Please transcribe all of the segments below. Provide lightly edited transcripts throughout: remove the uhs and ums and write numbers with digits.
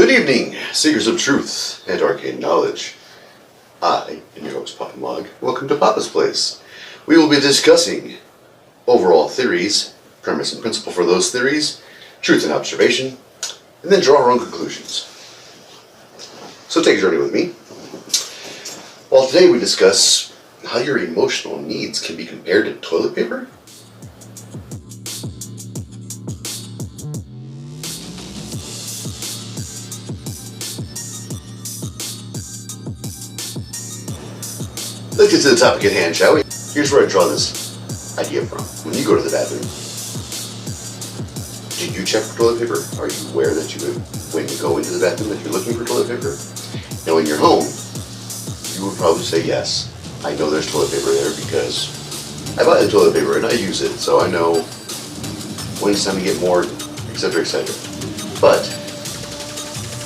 Good evening, seekers of truth and arcane knowledge. I am your host, Papa Magh. Welcome to Papa's Place. We will be discussing overall theories, premise and principle for those theories, truth and observation, and then draw our own conclusions. So take a journey with me. While today we discuss how your emotional needs can be compared to toilet paper. Let's get to the topic at hand, shall we? Here's where I draw this idea from. When you go to the bathroom, do you check for toilet paper? Are you aware that when you go into the bathroom that you're looking for toilet paper? Now in your home, you would probably say yes. I know there's toilet paper there because I buy the toilet paper and I use it, so I know when it's time to get more, etc., etc. But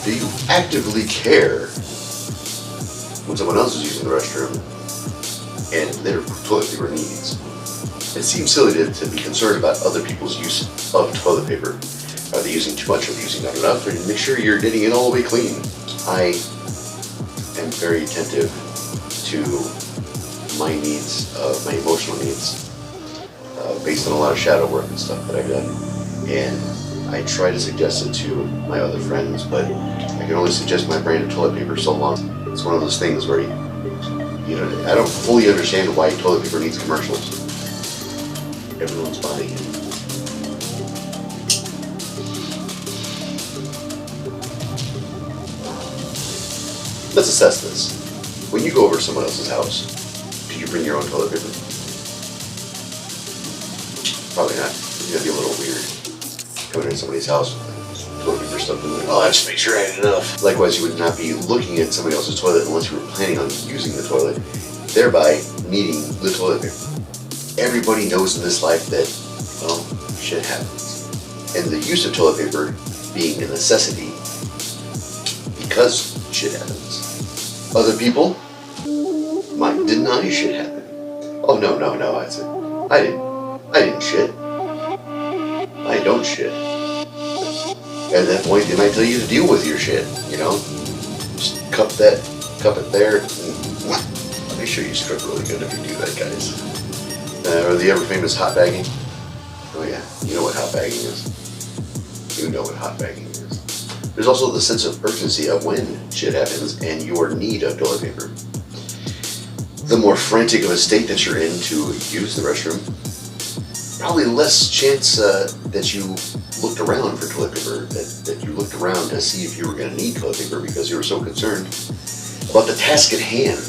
do you actively care when someone else is using the restroom and their toilet paper needs? It seems silly to be concerned about other people's use of toilet paper. Are they using too much? Are they using not enough? And make sure you're getting it all the way clean. I am very attentive to my needs, my emotional needs, based on a lot of shadow work and stuff that I've done. And I try to suggest it to my other friends, but I can only suggest my brand of toilet paper so long. It's one of those things where I don't fully understand why toilet paper needs commercials. Everyone's buying it. Let's assess this. When you go over to someone else's house, do you bring your own toilet paper? Probably not. It's gonna be a little weird coming into somebody's house with toilet paper stuff in there. Oh, I just make sure I had enough. Likewise, you would not be looking at somebody else's toilet unless you were planning on using the toilet, thereby needing the toilet paper. Everybody knows in this life that, well, shit happens. And the use of toilet paper being a necessity because shit happens. Other people might deny shit happened. Oh, no, I didn't shit. I don't shit. At that point, they might tell you to deal with your shit, Just cup it there. Make sure you strip really good if you do that, guys. Or the ever famous hot bagging. Oh yeah, you know what hot bagging is. You know what hot bagging is. There's also the sense of urgency of when shit happens and your need of toilet paper. The more frantic of a state that you're in to use the restroom, probably less chance that you looked around for toilet paper, that you looked around to see if you were going to need toilet paper because you were so concerned about the task at hand.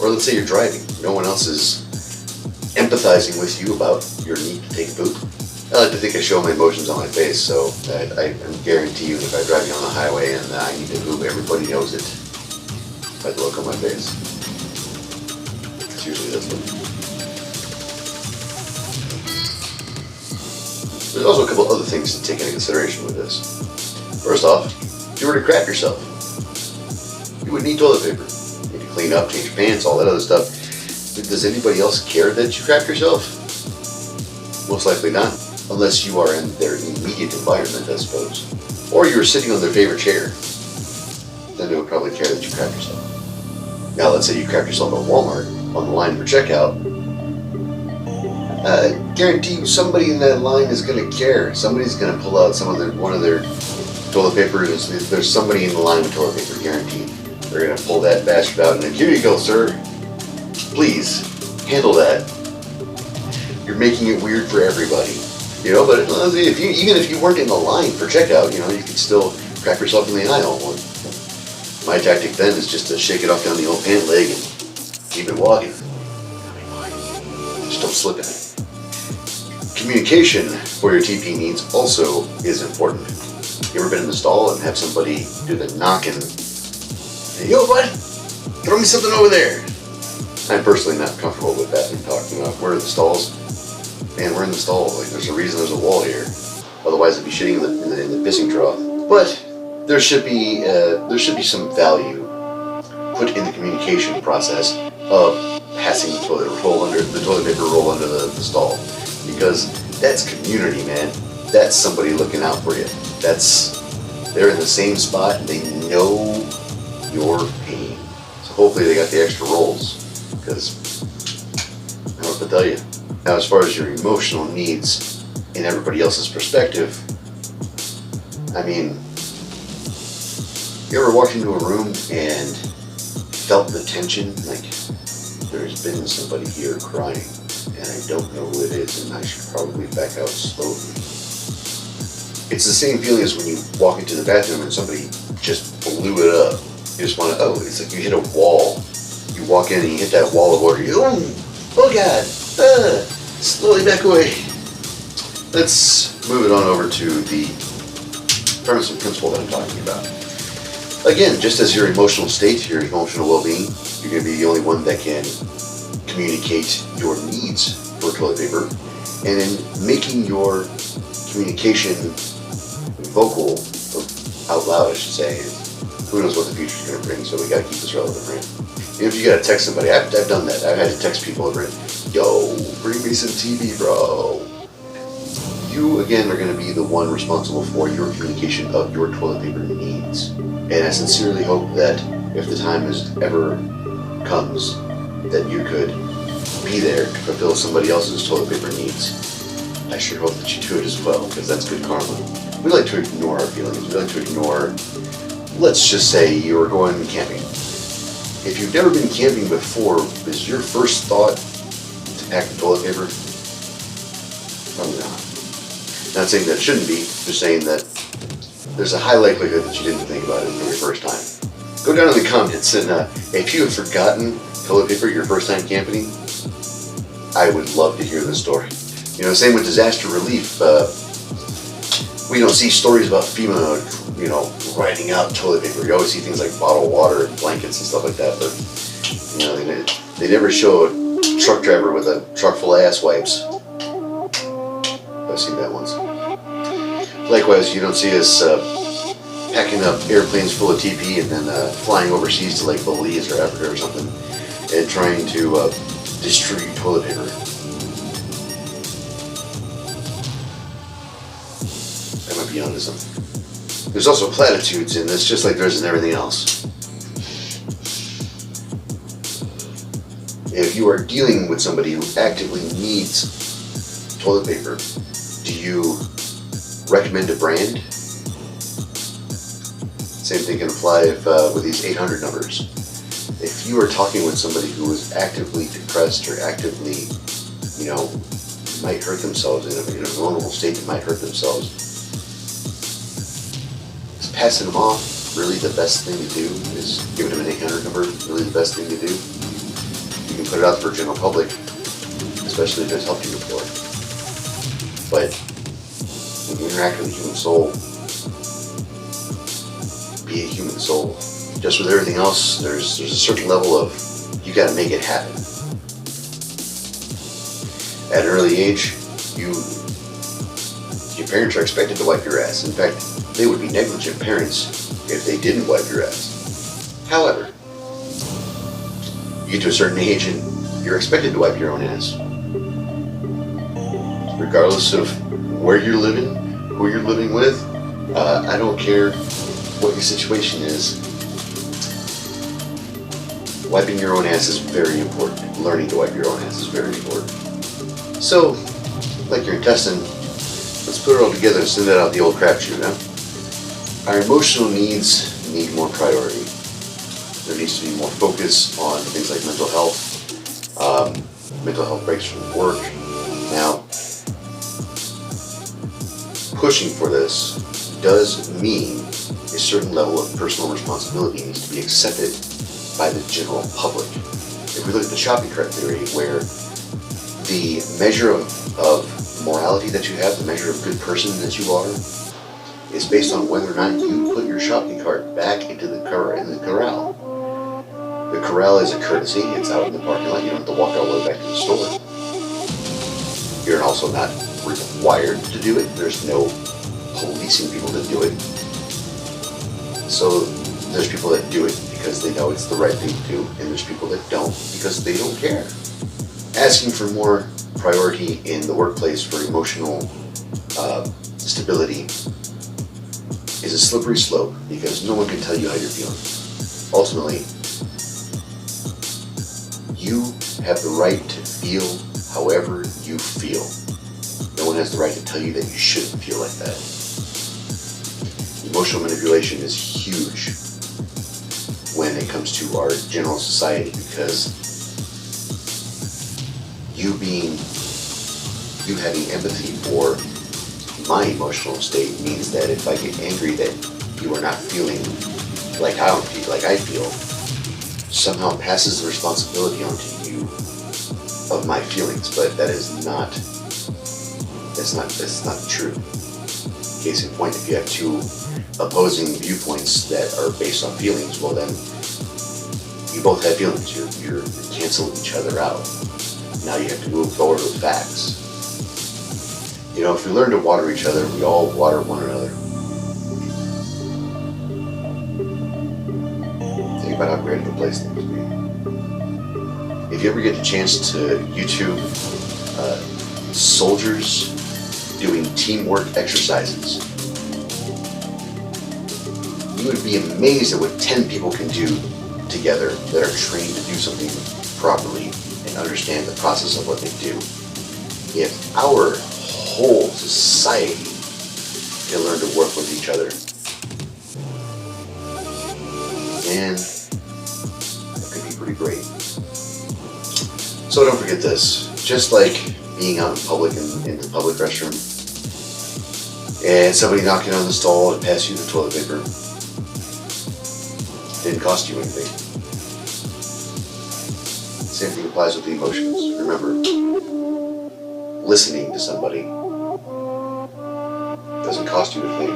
Or let's say you're driving. No one else is empathizing with you about your need to take a poop. I like to think I show my emotions on my face, so I guarantee you if I drive you on the highway and I need to poop, everybody knows it by the look on my face. It's usually this look. There's also a couple other things to take into consideration with this. First off, if you were to crap yourself, you would need toilet paper. You need to clean up, change pants, all that other stuff. Does anybody else care that you crap yourself? Most likely not, unless you are in their immediate environment, I suppose. Or you're sitting on their favorite chair. Then they would probably care that you crap yourself. Now let's say you crap yourself at Walmart on the line for checkout. Guarantee you somebody in that line is going to care. Somebody's going to pull out one of their toilet paper. There's somebody in the line with toilet paper, guaranteed. They're going to pull that bastard out and then, here you go, sir. Please, handle that. You're making it weird for everybody. But even if you weren't in the line for checkout, you could still crap yourself in the aisle. My tactic then is just to shake it off down the old pant leg and keep it walking. Just don't slip in it. Communication for your TP needs also is important. You ever been in the stall and have somebody do the knocking? Yo, bud, throw me something over there. I'm personally not comfortable with that and talking about where are the stalls. Man, we're in the stall. There's a reason there's a wall here. Otherwise, I'd be shitting in the pissing trough. But there should be some value put in the communication process of passing the toilet paper roll under the stall, because that's community, man. That's somebody looking out for you. That's They're in the same spot and they know your pain. So hopefully they got the extra rolls, because I don't know what to tell you. Now, as far as your emotional needs in everybody else's perspective, I mean, you ever walked into a room and felt the tension? Like, there's been somebody here crying and I don't know who it is and I should probably back out slowly. It's the same feeling as when you walk into the bathroom and somebody just blew it up. You just want to, it's like you hit a wall. You walk in and you hit that wall of order. Oh God, slowly back away. Let's move it on over to the premise and principle that I'm talking about. Again, just as your emotional state, your emotional well-being, you're going to be the only one that can communicate your needs for toilet paper. And in making your communication vocal, or out loud I should say, who knows what the future's going to bring, so we got to keep this relevant, right? If you got to text somebody, I've done that. I've had to text people over it. Yo, bring me some TV, bro. You, again, are going to be the one responsible for your communication of your toilet paper needs. And I sincerely hope that if the time ever comes, that you could be there to fulfill somebody else's toilet paper needs. I sure hope that you do it as well, because that's good karma. We like to ignore our feelings. We like to ignore, let's just say you were going camping. If you've never been camping before, is your first thought to pack the toilet paper? Probably not. Not saying that it shouldn't be, just saying that there's a high likelihood that you didn't think about it for your first time. Go down in the comments and if you have forgotten toilet paper your first time camping, I would love to hear the story. You know, same with disaster relief. We don't see stories about FEMA, writing out toilet paper. You always see things like bottled water and blankets and stuff like that, but they never show a truck driver with a truck full of ass wipes. I've seen that once. Likewise, you don't see us packing up airplanes full of TP and then flying overseas to like Belize or Africa or something and trying to distribute toilet paper. That might be onto something. There's also platitudes in this, just like there is in everything else. If you are dealing with somebody who actively needs toilet paper, do you recommend a brand? Same thing can apply with these 800 numbers. If you are talking with somebody who is actively depressed or actively, might hurt themselves in a vulnerable state that might hurt themselves, is passing them off really the best thing to do? Is giving them an 800 number really the best thing to do? You can put it out for general public, especially if it's helped you before. But when you interact with a human soul, be a human soul. Just with everything else, there's a certain level of, you gotta make it happen. At an early age, your parents are expected to wipe your ass. In fact, they would be negligent parents if they didn't wipe your ass. However, you get to a certain age and you're expected to wipe your own ass. Regardless of where you're living, who you're living with, I don't care what your situation is. Wiping your own ass is very important. Learning to wipe your own ass is very important. So, like your intestine, let's put it all together and send that out the old crap chute, huh? Our emotional needs need more priority. There needs to be more focus on things like mental health breaks from work. Now, pushing for this does mean a certain level of personal responsibility needs to be accepted by the general public. If we look at the shopping cart theory, where the measure of morality that you have, the measure of good person that you are, is based on whether or not you put your shopping cart back into the corral. The corral is a courtesy. It's out in the parking lot. You don't have to walk all the way back to the store. You're also not required to do it. There's no policing people to do it. So there's people that do it because they know it's the right thing to do, and there's people that don't because they don't care. Asking for more priority in the workplace for emotional stability is a slippery slope because no one can tell you how you're feeling. Ultimately, you have the right to feel however you feel. No one has the right to tell you that you shouldn't feel like that. Emotional manipulation is huge when it comes to our general society because you having empathy for my emotional state means that if I get angry that you are not feeling like I feel, somehow passes the responsibility onto you of my feelings, but that's not true. Case in point, if you have two opposing viewpoints that are based on feelings, well then you both have feelings. You're canceling each other out. Now you have to move forward with facts. You know, if we learn to water each other, we all water one another. Think about how great of a place things would be. If you ever get the chance to YouTube soldiers doing teamwork exercises, you would be amazed at what 10 people can do together that are trained to do something properly and understand the process of what they do. If our whole society can learn to work with each other, and that could be pretty great. So don't forget this, just like being out in public in the public restroom and somebody knocking on the stall and pass you the toilet paper, didn't cost you anything. Same thing applies with the emotions. Remember, listening to somebody doesn't cost you a thing.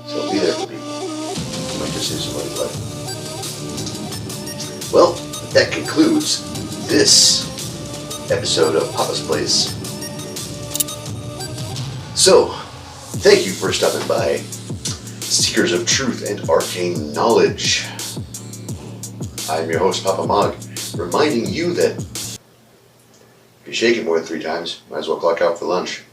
So be there for people. You might just save somebody's life. Well, that concludes this episode of Papa's Place. So, thank you for stopping by, seekers of truth and arcane knowledge. I'm your host, Papa Magh, reminding you that if you shake it more than 3 times, might as well clock out for lunch.